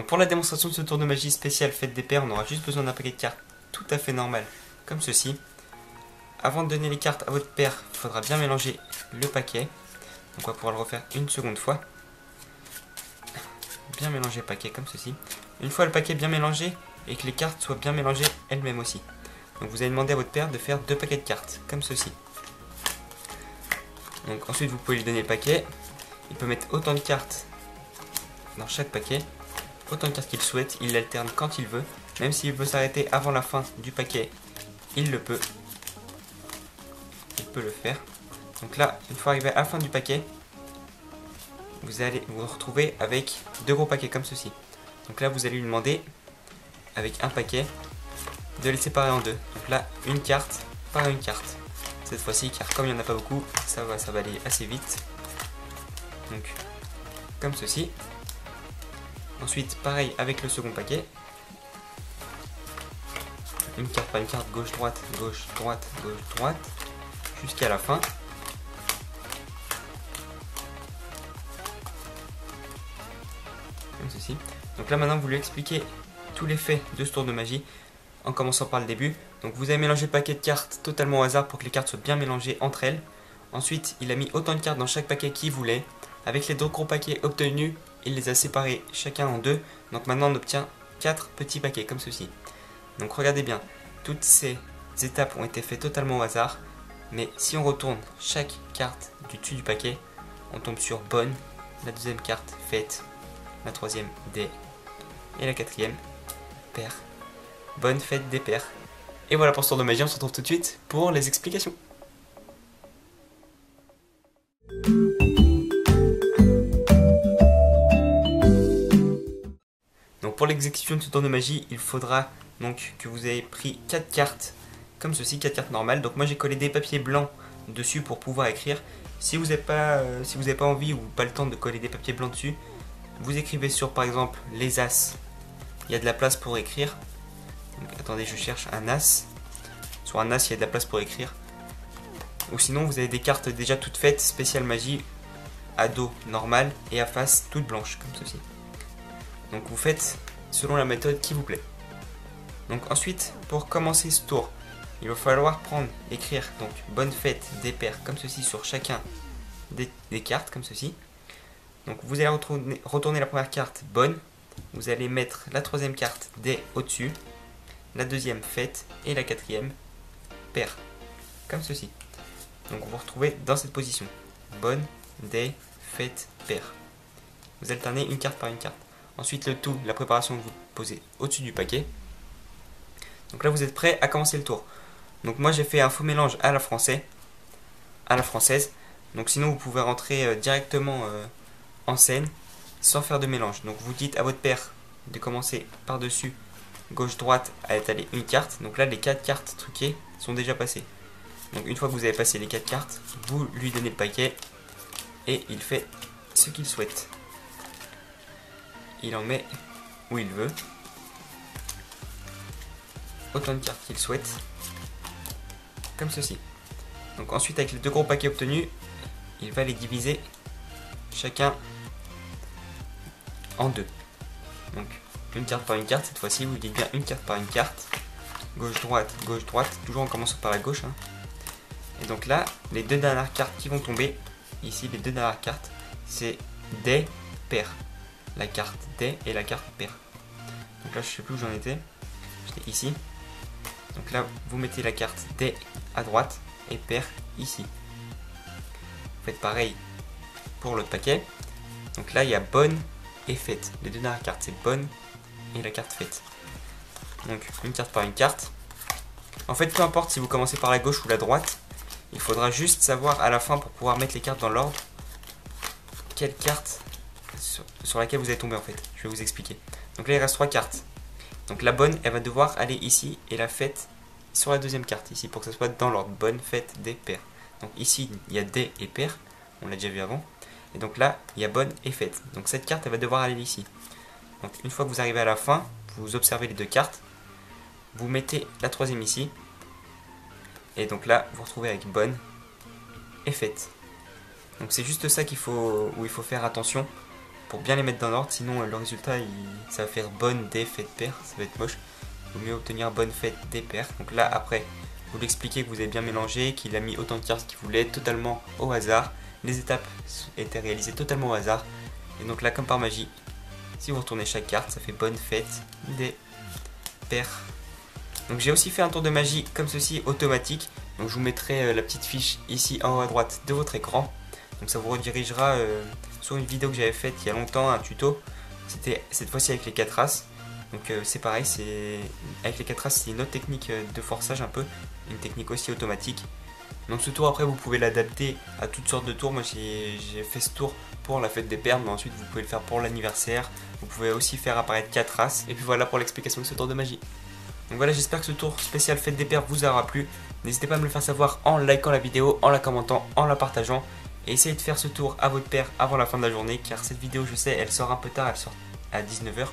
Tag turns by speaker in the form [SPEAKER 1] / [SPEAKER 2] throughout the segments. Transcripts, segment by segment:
[SPEAKER 1] Donc pour la démonstration de ce tour de magie spécial fête des pères, on aura juste besoin d'un paquet de cartes tout à fait normal, comme ceci. Avant de donner les cartes à votre père, il faudra bien mélanger le paquet. Donc on va pouvoir le refaire une seconde fois. Bien mélanger le paquet comme ceci. Une fois le paquet bien mélangé et que les cartes soient bien mélangées elles-mêmes aussi. Donc vous allez demander à votre père de faire 2 paquets de cartes, comme ceci. Donc ensuite vous pouvez lui donner le paquet. Il peut mettre autant de cartes dans chaque paquet, autant de cartes qu'il souhaite, il l'alterne quand il veut. Même s'il veut s'arrêter avant la fin du paquet, il le peut. Il peut le faire. Donc là, une fois arrivé à la fin du paquet, vous allez vous retrouver avec 2 gros paquets comme ceci. Donc là, vous allez lui demander, avec un paquet, de les séparer en 2. Donc là, une carte par une carte. Cette fois-ci, car comme il n'y en a pas beaucoup, ça va aller assez vite. Donc, comme ceci. Ensuite, pareil avec le second paquet. Une carte par une carte, gauche-droite, gauche-droite, gauche-droite, jusqu'à la fin. Comme ceci. Donc là maintenant vous lui expliquez tout l'effet de ce tour de magie en commençant par le début. Donc vous avez mélangé le paquet de cartes totalement au hasard pour que les cartes soient bien mélangées entre elles. Ensuite il a mis autant de cartes dans chaque paquet qu'il voulait. Avec les 2 gros paquets obtenus, il les a séparés chacun en 2. Donc maintenant on obtient 4 petits paquets comme ceci. Donc regardez bien, toutes ces étapes ont été faites totalement au hasard. Mais si on retourne chaque carte du dessus du paquet, on tombe sur bonne, la deuxième carte fête, la troisième des, et la quatrième père. Bonne fête des pères. Et voilà pour ce tour de magie, on se retrouve tout de suite pour les explications. Donc pour l'exécution de ce tour de magie, il faudra donc que vous ayez pris 4 cartes comme ceci, 4 cartes normales. Donc moi j'ai collé des papiers blancs dessus pour pouvoir écrire. Si vous n'avez pas envie ou pas le temps de coller des papiers blancs dessus, vous écrivez sur par exemple les as. Il y a de la place pour écrire. Donc, attendez, je cherche un as. Sur un as, il y a de la place pour écrire. Ou sinon, vous avez des cartes déjà toutes faites, spéciale magie, à dos normal et à face toute blanche, comme ceci. Donc vous faites selon la méthode qui vous plaît. Donc ensuite, pour commencer ce tour, il va falloir écrire donc bonne fête des pères comme ceci sur chacun des cartes, comme ceci. Donc vous allez retourner la première carte bonne, vous allez mettre la troisième carte des au-dessus, la deuxième fête et la quatrième père, comme ceci. Donc vous vous retrouvez dans cette position, bonne, des, fête, père. Vous alternez une carte par une carte. Ensuite le tout, la préparation que vous posez au-dessus du paquet. Donc là vous êtes prêts à commencer le tour. Donc moi j'ai fait un faux mélange à la française. Donc sinon vous pouvez rentrer directement en scène sans faire de mélange. Donc vous dites à votre père de commencer par dessus gauche-droite à étaler une carte. Donc là les 4 cartes truquées sont déjà passées. Donc une fois que vous avez passé les 4 cartes, vous lui donnez le paquet et il fait ce qu'il souhaite. Il en met où il veut, autant de cartes qu'il souhaite, comme ceci. Donc ensuite avec les 2 gros paquets obtenus, il va les diviser chacun en 2. Donc une carte par une carte, cette fois-ci vous dites bien une carte par une carte, gauche-droite, toujours en commençant par la gauche. Et donc là, les 2 dernières cartes qui vont tomber, ici les 2 dernières cartes, c'est des pairs. La carte des et la carte père. Donc là je sais plus où j'en étais, j'étais ici. Donc là vous mettez la carte des à droite et père ici. Vous faites pareil pour l'autre paquet. Donc là il y a bonne et fête. Les 2 dernières cartes c'est bonne et la carte fête. Donc une carte par une carte. En fait peu importe si vous commencez par la gauche ou la droite, il faudra juste savoir à la fin pour pouvoir mettre les cartes dans l'ordre quelle carte sur laquelle vous allez tomber en fait. Je vais vous expliquer. Donc là il reste 3 cartes. Donc la bonne elle va devoir aller ici et la fête sur la deuxième carte ici pour que ça soit dans l'ordre. Bonne fête des pères. Donc ici il y a des et pères, on l'a déjà vu avant. Et donc là il y a bonne et fête. Donc cette carte elle va devoir aller ici. Donc une fois que vous arrivez à la fin, vous observez les 2 cartes, vous mettez la troisième ici. Et donc là vous vous retrouvez avec bonne et fête. Donc c'est juste ça où il faut faire attention pour bien les mettre dans l'ordre, sinon le résultat ça va faire bonne, dé, fait, paire, ça va être moche. Il vaut mieux obtenir bonne, fête, des paires. Donc là après, vous l'expliquez que vous avez bien mélangé, qu'il a mis autant de cartes qu'il voulait, totalement au hasard. Les étapes étaient réalisées totalement au hasard. Et donc là, comme par magie, si vous retournez chaque carte, ça fait bonne, fête, des paires. Donc j'ai aussi fait un tour de magie comme ceci, automatique. Donc je vous mettrai la petite fiche ici en haut à droite de votre écran. Donc ça vous redirigera sur une vidéo que j'avais faite il y a longtemps, un tuto. C'était cette fois-ci avec les 4 races. Donc c'est pareil, avec les 4 races, c'est une autre technique de forçage un peu, une technique aussi automatique. Donc ce tour après vous pouvez l'adapter à toutes sortes de tours. Moi j'ai fait ce tour pour la fête des pères, mais ensuite vous pouvez le faire pour l'anniversaire. Vous pouvez aussi faire apparaître 4 races. Et puis voilà pour l'explication de ce tour de magie. Donc voilà, j'espère que ce tour spécial fête des pères vous aura plu. N'hésitez pas à me le faire savoir en likant la vidéo, en la commentant, en la partageant. Et essayez de faire ce tour à votre père avant la fin de la journée, car cette vidéo, je sais, elle sort un peu tard, elle sort à 19 h.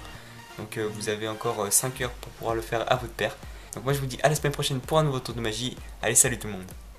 [SPEAKER 1] Donc vous avez encore 5 heures pour pouvoir le faire à votre père. Donc moi je vous dis à la semaine prochaine pour un nouveau tour de magie. Allez, salut tout le monde!